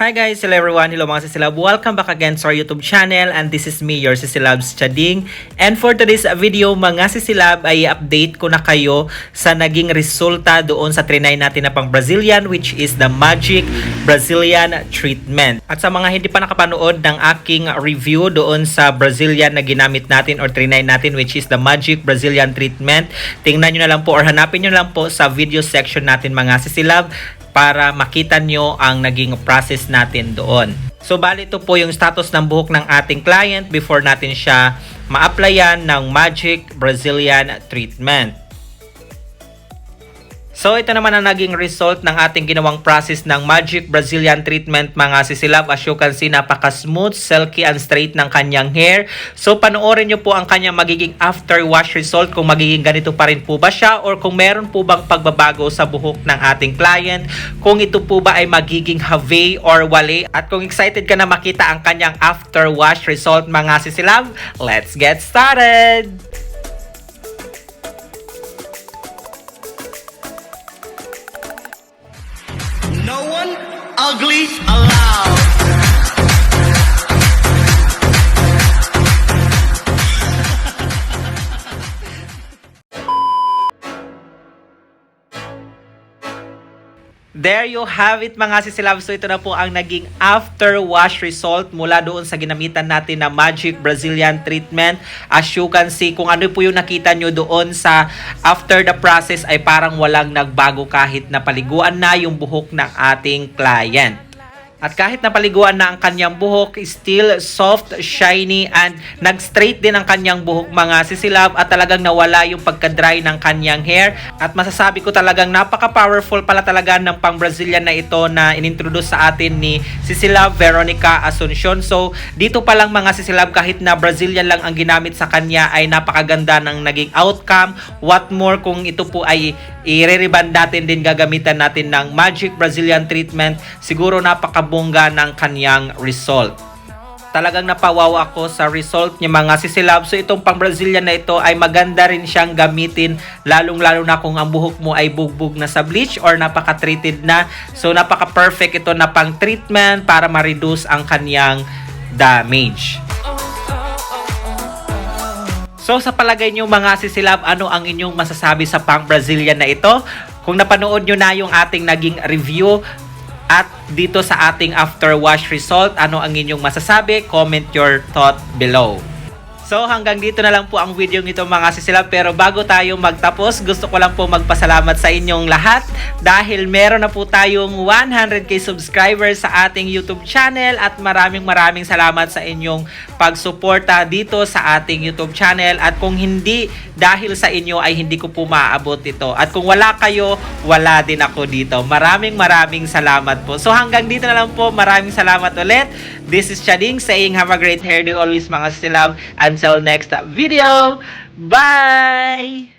Hi guys, hello everyone, hello mga Sisilab. Welcome back again to our YouTube channel and this is me, your Sisilabs Chading. And for today's video mga Sisilab ay update ko na kayo sa naging resulta doon sa trinay natin na pang Brazilian, which is the Magic Brazilian Treatment. At sa mga hindi pa nakapanood ng aking review doon sa Brazilian na ginamit natin or trinay natin, which is the Magic Brazilian Treatment, tingnan nyo na lang po or hanapin nyo na lang po sa video section natin mga Sisilab para makita nyo ang naging process natin doon. So, bali ito po yung status ng buhok ng ating client before natin siya ma-applyan ng Magic Brazilian Treatment. So, ito naman ang naging result ng ating ginawang process ng Magic Brazilian Treatment mga Sisilab. As you can see, napaka-smooth, silky, and straight ng kanyang hair. So, panoorin nyo po ang kanyang magiging after wash result kung magiging ganito pa rin po ba siya or kung meron po bang pagbabago sa buhok ng ating client. Kung ito po ba ay magiging have or wale. At kung excited ka na makita ang kanyang after wash result mga Sisilab, let's get started! No one ugly allowed. There you have it mga Sisilab. So ito na po ang naging after wash result mula doon sa ginamitan natin na Magic Brazilian Treatment. As you can see, kung ano po yung nakita nyo doon sa after the process ay parang walang nagbago kahit napaliguan na yung buhok ng ating client. At kahit napaliguan na ang kanyang buhok, still soft, shiny, and nag-straight din ang kanyang buhok mga Sisilab at talagang nawala yung pagka-dry ng kanyang hair. At masasabi ko talagang napaka-powerful pala talaga ng pang-Brazilian na ito na inintroduce sa atin ni Sisilab Veronica Asuncion. So, dito pa lang mga Sisilab, kahit na Brazilian lang ang ginamit sa kanya ay napakaganda ng naging outcome. What more kung ito po ay i-re-reband natin din, gagamitan natin ng Magic Brazilian Treatment, siguro napakabongga ng kanyang result. Talagang napawaw ako sa result niya mga Sisilab. So itong pang Brazilian na ito ay maganda rin siyang gamitin, lalong-lalo na kung ang buhok mo ay bugbog na sa bleach or napaka-treated na. So napaka-perfect ito na pang treatment para ma-reduce ang kanyang damage. So sa palagay nyo mga Sisilab, ano ang inyong masasabi sa pang Brazilian na ito? Kung napanood nyo na yung ating naging review at dito sa ating after wash result, ano ang inyong masasabi? Comment your thought below. So hanggang dito na lang po ang video nito mga Sisilab, pero bago tayo magtapos, gusto ko lang po magpasalamat sa inyong lahat dahil meron na po tayong 100k subscribers sa ating YouTube channel at maraming salamat sa inyong pagsuporta dito sa ating YouTube channel. At kung hindi dahil sa inyo ay hindi ko po maaabot ito. At kung wala kayo, wala din ako dito. Maraming salamat po. So hanggang dito na lang po, maraming salamat ulit. This is Chading saying have a great hairdo always mga Sisilab. Until next video, bye!